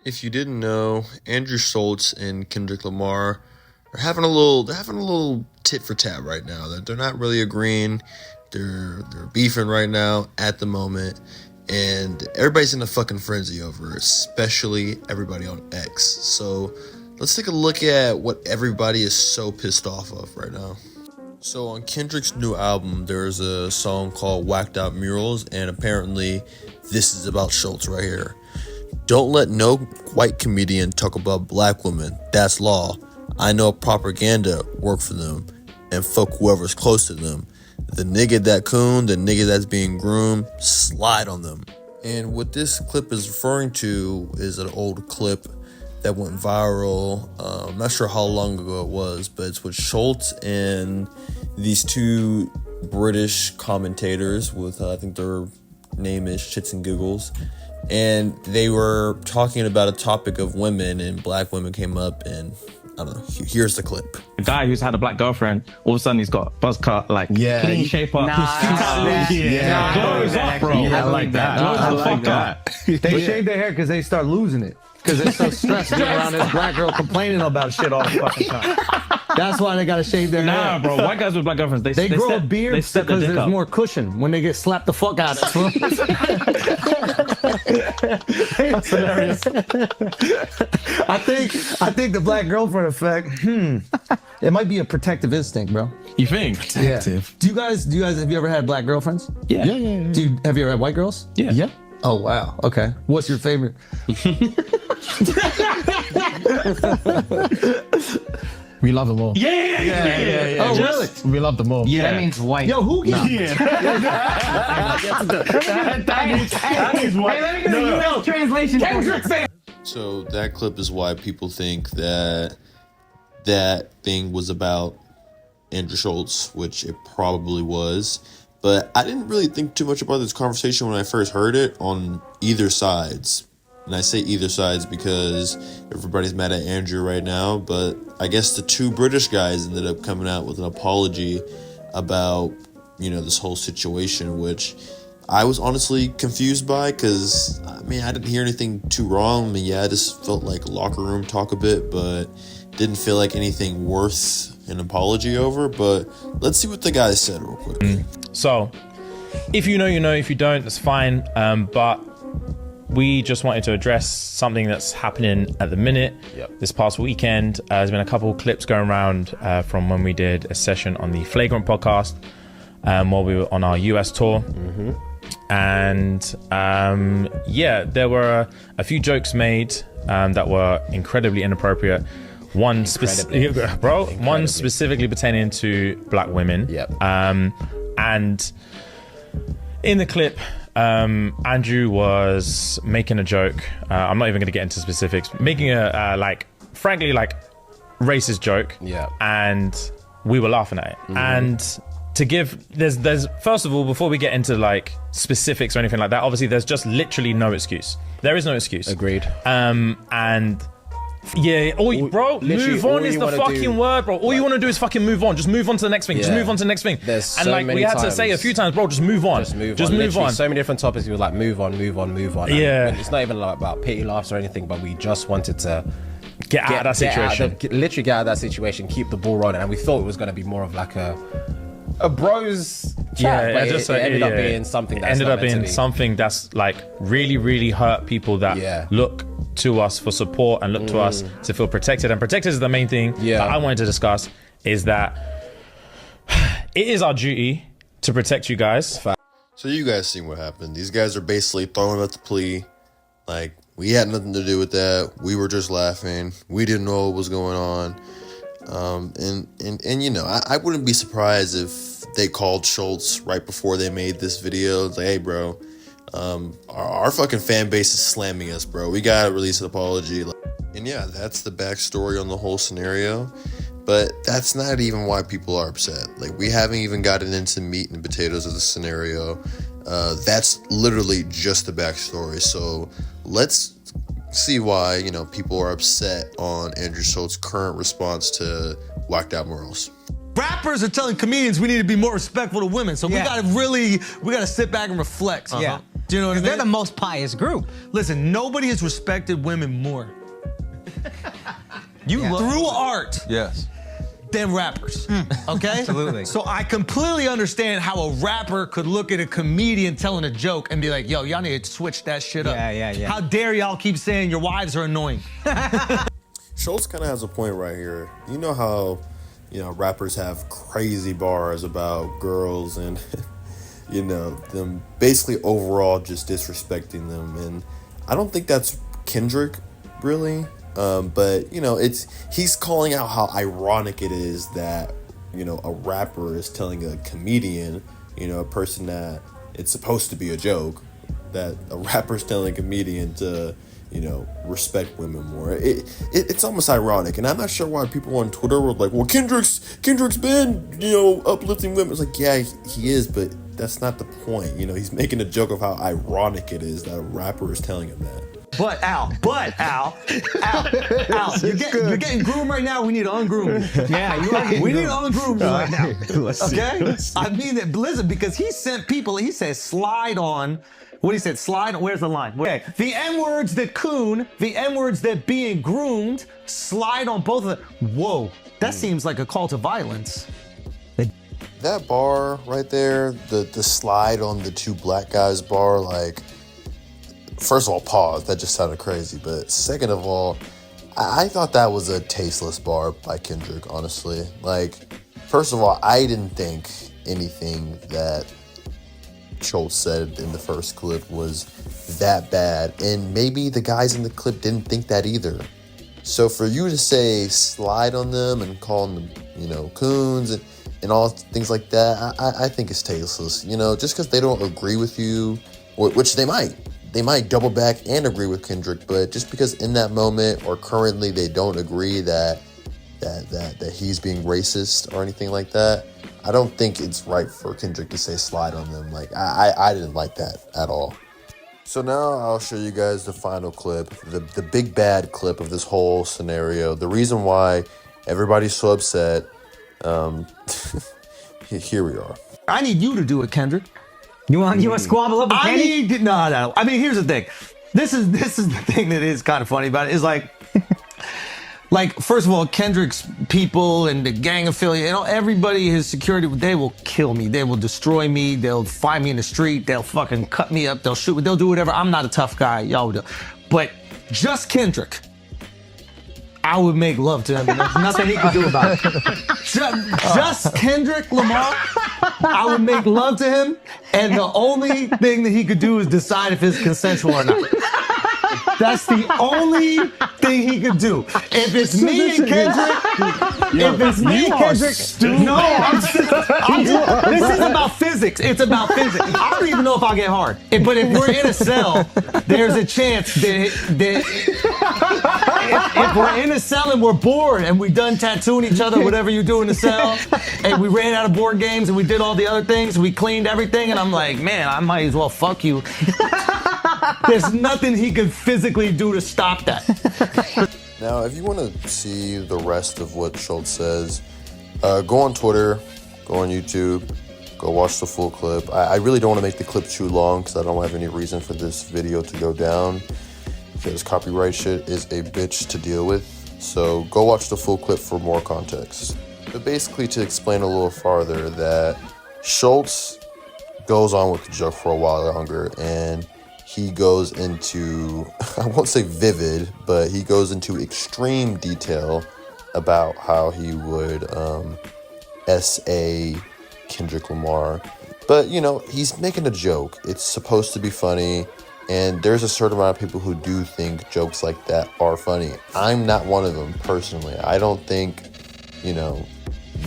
If you didn't know, Andrew Schulz and Kendrick Lamar are having a little tit for tat right now. They're not really agreeing. They're beefing right now at the moment, and everybody's in a fucking frenzy over it, especially everybody on X. So let's take a look at what everybody is so pissed off of right now. So on Kendrick's new album, there's a song called Whacked Out Murals, and apparently this is about Schulz right here. Don't let no white comedian talk about black women. That's law. I know propaganda work for them and fuck whoever's close to them. The nigga that coon, the nigga that's being groomed, slide on them. And what this clip is referring to is an old clip that went viral. I'm not sure how long ago it was, but it's with Schulz and these two British commentators with, I think their name is Shits and Giggles. And they were talking about a topic of women, and black women came up, and I don't know. Here's the clip. A guy who's had a black girlfriend, all of a sudden he's got a buzz cut, like clean shape up. Glows up, bro. I like that. I like that. They shave their hair because they start losing it. Because they're so stressed being around this black girl complaining about shit all the fucking time. That's why they gotta shave their hair. Nah, bro. White guys with black girlfriends, they grow a beard because there's more cushion when they get slapped the fuck out of. That's hilarious. I think the black girlfriend effect. It might be a protective instinct, bro. You think? Protective. Yeah. Do you guys have you ever had black girlfriends? Yeah. Have you ever had white girls? Yeah. Oh wow. Okay. What's your favorite? We love them all. Yeah. Oh really? We love them all. Yeah. That means white. Yo, who gets That means white. Hey, let me get a UL translation. So that clip is why people think that thing was about Andrew Schulz, which it probably was. But I didn't really think too much about this conversation when I first heard it on either sides. And I say either sides because everybody's mad at Andrew right now. But I guess the two British guys ended up coming out with an apology about, this whole situation, which I was honestly confused by because, I didn't hear anything too wrong. I just felt like locker room talk a bit, but didn't feel like anything worth an apology over. But let's see what the guy said real quick. So, if you know, you know. If you don't, that's fine. But we just wanted to address something that's happening at the minute. This past weekend, there's been a couple of clips going around from when we did a session on the Flagrant podcast while we were on our US tour. And there were a few jokes made that were incredibly inappropriate. One specifically pertaining to black women. And in the clip, Andrew was making a joke. I'm not even going to get into specifics. Making a frankly racist joke. And we were laughing at it. And to give there's first of all, before we get into specifics or anything like that, obviously there's just literally no excuse. There is no excuse. Agreed. Bro, move on is the fucking word, bro. All you want to do is fucking move on. Just move on to the next thing. Just move on to the next thing. And we had to say a few times, bro, just move on. Just move on. So many different topics. We were like, move on. And it's not even about pity laughs or anything, but we just wanted to get out of that situation. Literally get out of that situation, keep the ball rolling. And we thought it was going to be more of like a bros chat, but it ended up being something that's really, really hurt people that look to us for support and look to us to feel protected. And protected is the main thing that I wanted to discuss, is that it is our duty to protect you guys. So you guys seen what happened. These guys are basically throwing out the plea. We had nothing to do with that. We were just laughing. We didn't know what was going on. I wouldn't be surprised if they called Schulz right before they made this video. It's like, hey, bro, our fucking fan base is slamming us, bro. We gotta release an apology. And that's the backstory on the whole scenario. But that's not even why people are upset. We haven't even gotten into meat and potatoes of the scenario. That's literally just the backstory. So let's see why, people are upset on Andrew Schultz's current response to Whacked Out Morals. Rappers are telling comedians we need to be more respectful to women, so we gotta sit back and reflect. Do you know what I mean? They're the most pious group. Listen, nobody has respected women more. Through art. Yes. Than rappers. Okay? Absolutely. So I completely understand how a rapper could look at a comedian telling a joke and be like, yo, y'all need to switch that shit up. Yeah. How dare y'all keep saying your wives are annoying? Schulz kind of has a point right here. You know how, rappers have crazy bars about girls and, them basically overall just disrespecting them. And I don't think that's Kendrick, really. But he's calling out how ironic it is that a rapper is telling a comedian, a person that it's supposed to be a joke, that a rapper's telling a comedian to respect women more. It's almost ironic, and I'm not sure why people on Twitter were like, well, Kendrick's been uplifting women. It's like, yeah, he is, but that's not the point. He's making a joke of how ironic it is that a rapper is telling him that. But Al, you're getting groomed right now. We need to ungroom you. Yeah, you are. We need to ungroom you right now. Let's see. Okay? I mean that Blizzard, because he sent people, he said slide on. What he said, slide on, where's the line? Okay. The N-words that coon, the N-words that being groomed, slide on both of them. Whoa, that seems like a call to violence. That bar right there, the slide on the two black guys bar, like, first of all, pause. That just sounded crazy. But second of all, I thought that was a tasteless bar by Kendrick, honestly. Like, first of all, I didn't think anything that Schulz said in the first clip was that bad. And maybe the guys in the clip didn't think that either. So for you to say slide on them and call them, coons and all things like that, I think it's tasteless. Just because they don't agree with you, which they might. They might double back and agree with Kendrick, but just because in that moment or currently they don't agree that he's being racist or anything like that, I don't think it's right for Kendrick to say slide on them. Like, I didn't like that at all. So now I'll show you guys the final clip, the big bad clip of this whole scenario. The reason why everybody's so upset. Here we are. I need you to do it, Kendrick. You want to squabble up with Kenny? No. I mean, here's the thing. This is the thing that is kind of funny about it. Is like, first of all, Kendrick's people and the gang affiliate, everybody, his security, they will kill me. They will destroy me. They'll find me in the street. They'll fucking cut me up. They'll shoot me. They'll do whatever. I'm not a tough guy. Y'all do. But just Kendrick, I would make love to him. And there's nothing he could do about it. Just Kendrick Lamar, I would make love to him, and the only thing that he could do is decide if it's consensual or not. That's the only thing he could do. If it's me and Kendrick, this is about physics. It's about physics. I don't even know if I'll get hard. But if we're in a cell, there's a chance that if we're in a cell and we're bored and we done tattooing each other, whatever you do in the cell, and we ran out of board games and we did all the other things, we cleaned everything, and I'm like, man, I might as well fuck you. There's nothing he can physically do to stop that. Now, if you want to see the rest of what Schulz says, go on Twitter, go on YouTube, go watch the full clip. I really don't want to make the clip too long because I don't have any reason for this video to go down, because copyright shit is a bitch to deal with. So go watch the full clip for more context. But basically, to explain a little farther, that Schulz goes on with the joke for a while longer, and he goes into, I won't say vivid, but he goes into extreme detail about how he would S.A. Kendrick Lamar. But, he's making a joke. It's supposed to be funny, and there's a certain amount of people who do think jokes like that are funny. I'm not one of them, personally. I don't think,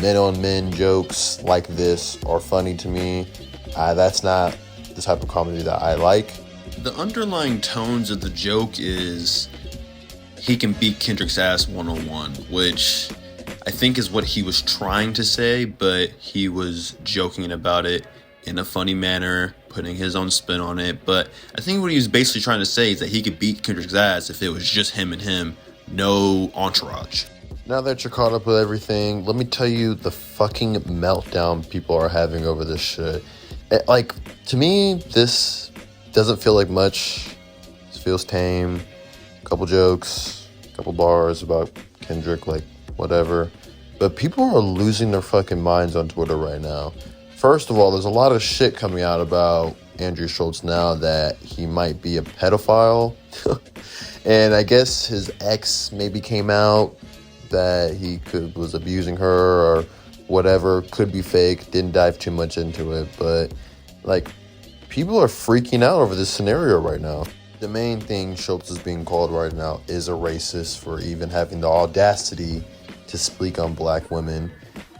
men-on-men jokes like this are funny to me. That's not the type of comedy that I like. The underlying tones of the joke is he can beat Kendrick's ass 101, which I think is what he was trying to say, but he was joking about it in a funny manner, putting his own spin on it. But I think what he was basically trying to say is that he could beat Kendrick's ass if it was just him and him, no entourage. Now that you're caught up with everything, let me tell you the fucking meltdown people are having over this shit. Like, to me, this doesn't feel like much. It feels tame. A couple jokes, a couple bars about Kendrick, like whatever. But people are losing their fucking minds on Twitter right now. First of all, there's a lot of shit coming out about Andrew Schulz now that he might be a pedophile. And I guess his ex maybe came out that he was abusing her or whatever. Could be fake. Didn't dive too much into it. But, like, people are freaking out over this scenario right now. The main thing Schulz is being called right now is a racist for even having the audacity to speak on black women,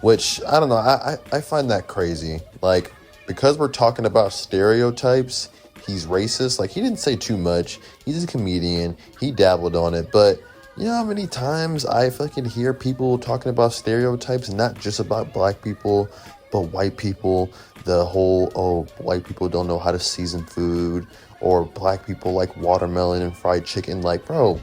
which, I don't know, I find that crazy. Like, because we're talking about stereotypes, he's racist. Like, he didn't say too much. He's a comedian. He dabbled on it. But you know how many times I fucking hear people talking about stereotypes, and not just about black people, but white people. The whole, oh, white people don't know how to season food, or black people like watermelon and fried chicken. Like, bro,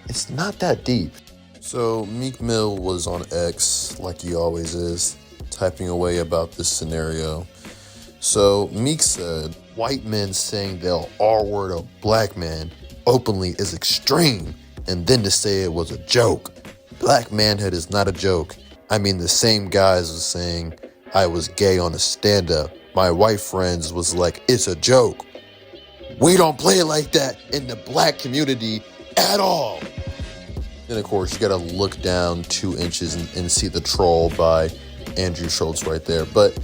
it's not that deep. So Meek Mill was on X, like he always is, typing away about this scenario. So Meek said, white men saying they'll R-word a black man openly is extreme, and then to say it was a joke. Black manhood is not a joke. I mean, the same guys was saying I was gay on a stand-up. My white friends was like, it's a joke. We don't play it like that in the black community at all. Then, of course, you got to look down 2 inches and see the troll by Andrew Schulz right there. But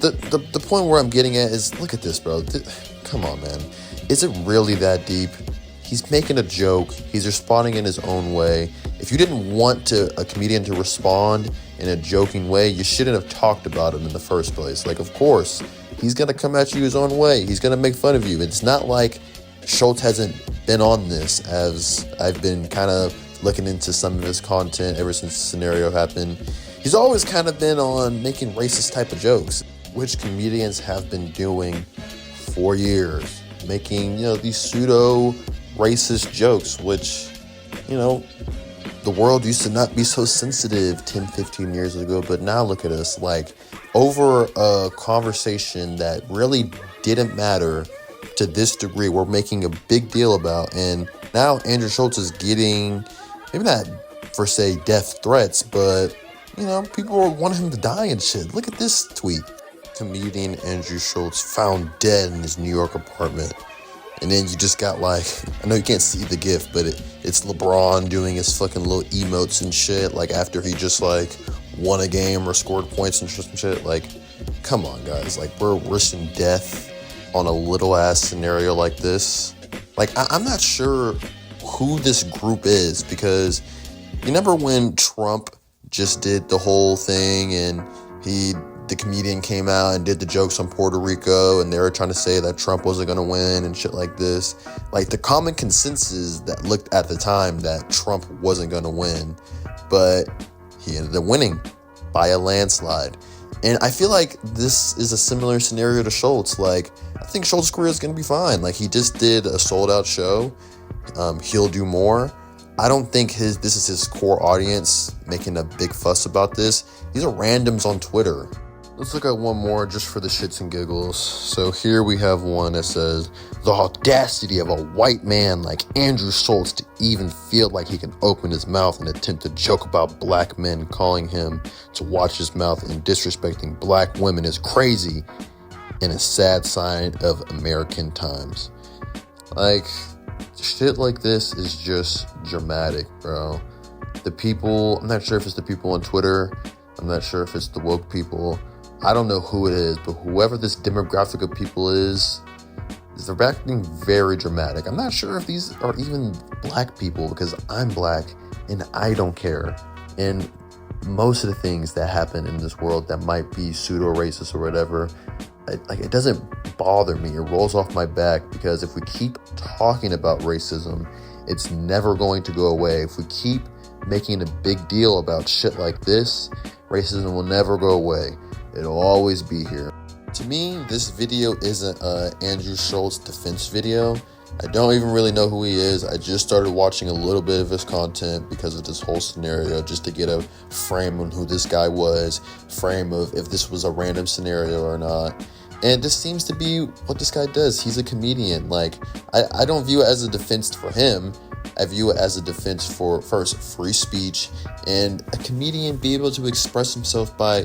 the point where I'm getting at is, look at this, bro. Come on, man. Is it really that deep? He's making a joke. He's responding in his own way. If you didn't want a comedian to respond in a joking way, you shouldn't have talked about him in the first place. Like, of course, he's going to come at you his own way. He's going to make fun of you. It's not like Schulz hasn't been on this, as I've been kind of looking into some of his content ever since the scenario happened. He's always kind of been on making racist type of jokes, which comedians have been doing for years, making, these pseudo racist jokes, which, the world used to not be so sensitive 10, 15 years ago, but now look at us, like, over a conversation that really didn't matter to this degree, we're making a big deal about. And now Andrew Schulz is getting, maybe not for say death threats, but people want him to die and shit. Look at this tweet. Comedian Andrew Schulz found dead in his New York apartment. And then you just got, like, I know you can't see the GIF, but it's LeBron doing his fucking little emotes and shit, like, after he just, like, won a game or scored points and shit. Like, come on, guys. Like, we're wishing death on a little-ass scenario like this. Like, I'm not sure who this group is, because you remember when Trump just did the whole thing and the comedian came out and did the jokes on Puerto Rico, and they were trying to say that Trump wasn't going to win and shit like this. Like, the common consensus that looked at the time that Trump wasn't going to win, but he ended up winning by a landslide. And I feel like this is a similar scenario to Schulz. Like, I think Schulz's career is going to be fine. Like, he just did a sold-out show. He'll do more. I don't think this is his core audience making a big fuss about this. These are randoms on Twitter. Let's look at one more just for the shits and giggles. So here we have one that says, the audacity of a white man like Andrew Schulz to even feel like he can open his mouth and attempt to joke about black men, calling him to watch his mouth and disrespecting black women is crazy and a sad sign of American times. Like, shit like this is just dramatic, bro. The people, I'm not sure if it's the people on Twitter. I'm not sure if it's the woke people. I don't know who it is, but whoever this demographic of people is they're acting very dramatic. I'm not sure if these are even black people, because I'm black and I don't care. And most of the things that happen in this world that might be pseudo-racist or whatever, it doesn't bother me. It rolls off my back, because if we keep talking about racism, it's never going to go away. If we keep making a big deal about shit like this, racism will never go away. It'll always be here. To me, this video isn't an Andrew Schulz defense video. I don't even really know who he is. I just started watching a little bit of his content because of this whole scenario, just to get a frame on who this guy was, frame of if this was a random scenario or not. And this seems to be what this guy does. He's a comedian. Like, I don't view it as a defense for him. I view it as a defense for, first, free speech, and a comedian be able to express himself by,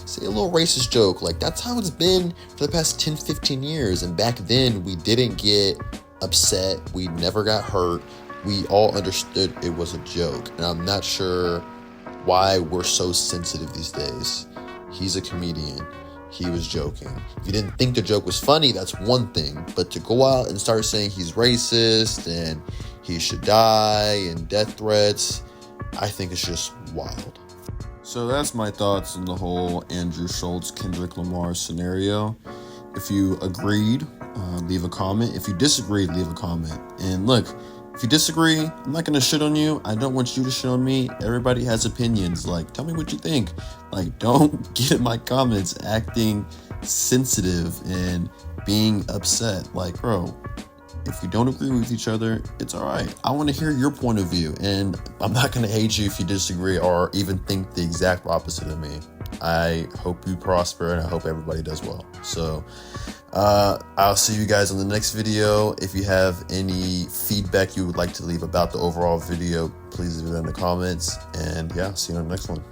say a little racist joke. Like, that's how it's been for the past 10, 15 years. And back then, we didn't get upset. We never got hurt. We all understood it was a joke. And I'm not sure why we're so sensitive these days. He's a comedian. He was joking. If you didn't think the joke was funny, that's one thing. But to go out and start saying he's racist and he should die and death threats, I think it's just wild. So that's my thoughts on the whole Andrew Schulz, Kendrick Lamar scenario. If you agreed, leave a comment. If you disagreed, leave a comment. And look, if you disagree, I'm not going to shit on you. I don't want you to shit on me. Everybody has opinions. Like, tell me what you think. Like, don't get in my comments acting sensitive and being upset. Like, bro, if we don't agree with each other, it's all right. I want to hear your point of view. And I'm not going to hate you if you disagree or even think the exact opposite of me. I hope you prosper and I hope everybody does well. So, I'll see you guys on the next video. If you have any feedback you would like to leave about the overall video, please leave it in the comments. And yeah, see you on the next one.